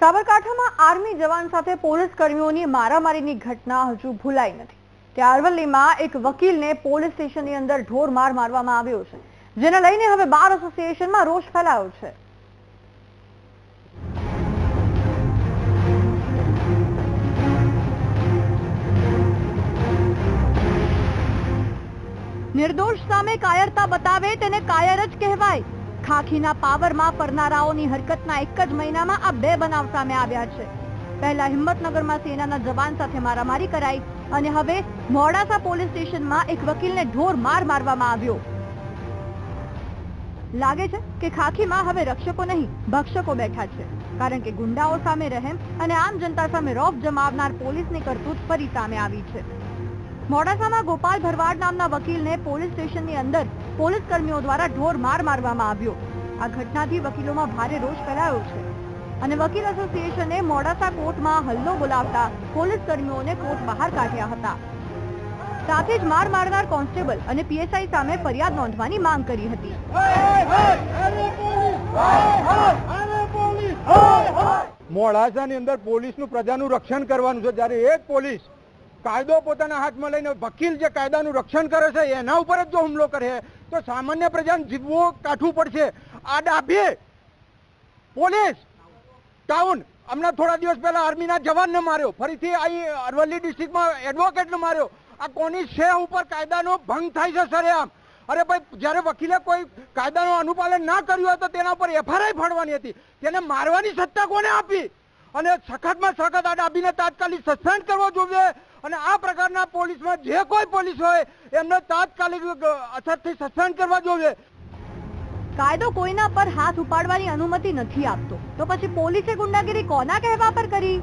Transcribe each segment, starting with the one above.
સાબરકાંઠામાં આર્મી જવાન સાથે પોલીસ કર્મીઓની મારામારીની ઘટના હજુ ભૂલાઈ નથી। ત્યાં અરવલ્લીમાં એક વકીલને પોલીસ સ્ટેશનની અંદર ઢોરમાર મારવામાં આવ્યો છે, જેને લઈને હવે બાર એસોસિએશનમાં રોષ ફેલાયો છે। નિર્દોષ સામે કાયરતા બતાવે તેને કાયર જ કહેવાય। ખાખીના પાવરમાં ફરનારાઓની હરકતના એક જ મહિનામાં આ બે બનાવ સામે આવ્યા છે। પહેલા હિંમતનગરમાં સેનાના જવાન સાથે મારામારી કરાઈ અને હવે મોડાસા પોલીસ સ્ટેશનમાં એક વકીલને ઢોરમાર મારવામાં આવ્યો। લાગે છે કે ખાખીમાં હવે રક્ષકો નહીં ભક્ષકો બેઠા છે, કારણ કે ગુંડાઓ સામે રહેમ અને આમ જનતા સામે રોફ જમાવનાર પોલીસની કરતૂત ફરી સામે આવી છે। મોડાસામાં ગોપાલ ભરવાડ નામના વકીલને પોલીસ સ્ટેશનની અંદર પોલીસ કર્મીઓ દ્વારા ઢોરમાર મારવામાં આવ્યો। આ ઘટનાથી વકીલોમાં ભારે રોષ ફેલાયો છે અને વકીલ એસોસિએશને મોડાસા કોર્ટમાં હલ્લો બોલાવતા પોલીસ કર્મીઓને કોર્ટ બહાર કાઢ્યા હતા। સાથે જ માર મારનાર કોન્સ્ટેબલ અને પીએસઆઈ સામે ફરિયાદ નોંધવાની માંગ કરી હતી। મોડાસાની અંદર પોલીસનું પ્રજાનું રક્ષણ કરવાનું છે, જ્યારે એક પોલીસ કાયદો પોતાના હાથમાં લઈને વકીલ જે કાયદાનું રક્ષણ કરે છે એના ઉપર જ જો હુમલો કરે તો સામાન્ય પ્રજાને જીવવું કાઠવું પડશે। આ ડાભી પોલીસ ટાઉન હમણાં થોડા દિવસ પહેલા આર્મીના જવાનને માર્યો, ફરીથી અહીં અરવલ્લી ડિસ્ટ્રિક્ટમાં એડવોકેટને માર્યો। આ કોની શેહ ઉપર કાયદાનો ભંગ થાય છે સરેઆમ? અરે ભાઈ, જ્યારે વકીલે કોઈ કાયદાનું અનુપાલન ના કર્યું હોય તો તેના ઉપર એફઆઈઆર ફાડવાની હતી, તેને મારવાની સત્તા કોને આપી? અને સખતમાં સખત આ ડાભીને તાત્કાલિક સસ્પેન્ડ કરવો જોઈએ અને આ પ્રકારના પોલીસમાં જે કોઈ પોલીસ હોય એમને તાત્કાલિક અસરથી સસ્પેન્ડ કરવા જોઈએ। કાયદો કોઈના પર હાથ ઉપાડવાની અનુમતિ નથી આપતો, તો પછી પોલીસે ગુંડાગીરી કોના કહેવા પર કરી?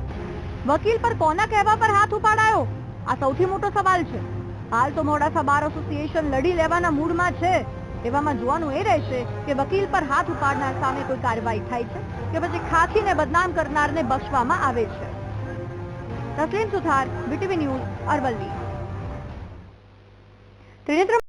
વકીલ પર કોના કહેવા પર હાથ ઉપાડાયો? આ સૌથી મોટો સવાલ છે। હાલ તો મોડાસા બાર એસોસિએશન લડી લેવાના મૂડમાં છે। એવામાં જોવાનું એ રહેશે કે વકીલ પર હાથ ઉપાડનાર સામે કોઈ કાર્યવાહી થાય છે કે પછી ખાખીને બદનામ કરનારને બક્ષવામાં આવે છે। તસ્લીમ સુથાર, BTV ન્યૂઝ, અરવલ્લી।